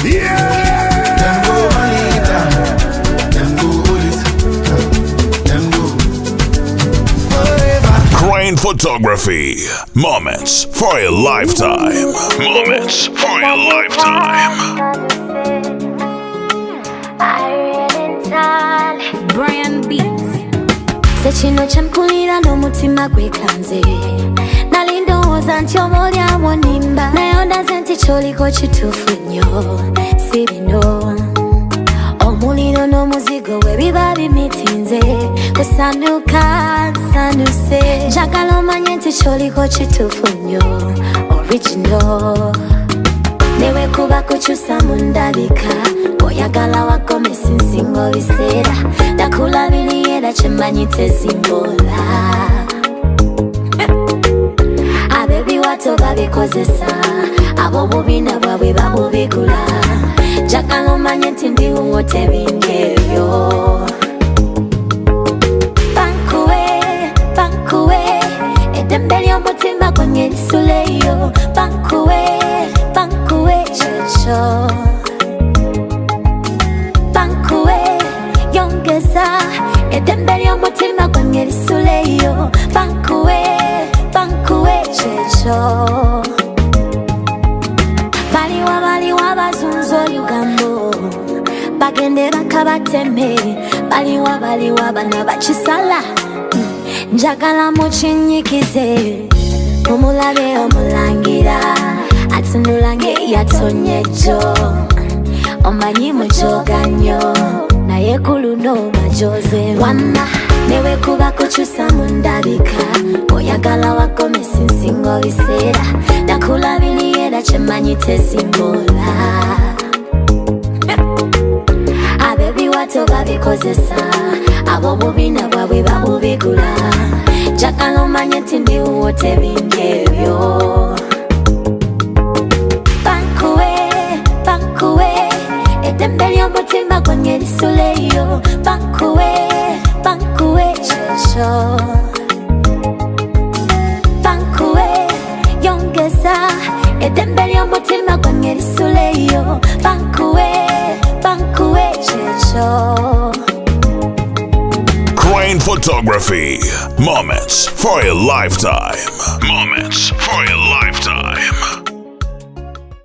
Them go run it down. Them go hold it. Them go forever. Crane Photography. Moments for a lifetime. Moments for a lifetime. Brian Beats. Sekino chamkulira n'omutima gwekanze nalindowooza nti oboolyawo nimba naye ondaze nti kyoliko kituufu nnyo si bino omuliro n'omuzigo we biba bimitinze kusanduka nsanduse njagala omanye nti kyoliko kituufu nnyo original newe kuba kukyusa mu ndabika oyagala wagomesa ensingo biseera nakulabiri era kyemanyi tezimbola ab'ebiwato babikozesa ab'obubina bwabwe babubigula njagala omanye nti ndiwo tebingi ebyo bankuwe eddembe ly'omutima gonye lisuleyo bankuwe kyekyo yongeza eddembe ly'omutima gwange lisuleyo bankuwe kyekyo baliwa bazunza olugambo bagende bakabateme baliwa bana bakisala njagala mukinyikize mumulabe omulangira atunula ng'eyatonyejjo omanyi mujoganyo naye kuluno majoze wama newe kuba kukyusa mu ndabika oyagala wagomesa ensingo biseera nakulabiri era kyemanyi tezimbola ab'ebiwato babikozesa ab'obubina bwabwe babubigula njagala omanye nti ndiwo tebingi ebyo bankuwe eddembe ly'omutima gwange lisuleyo bankuwe kyekyo bankuwe yongeza eddembe ly'omutima gwange lisuleyo bankuwe kyekyo. Crane Photography. Moments for a lifetime. Moments for a lifetime.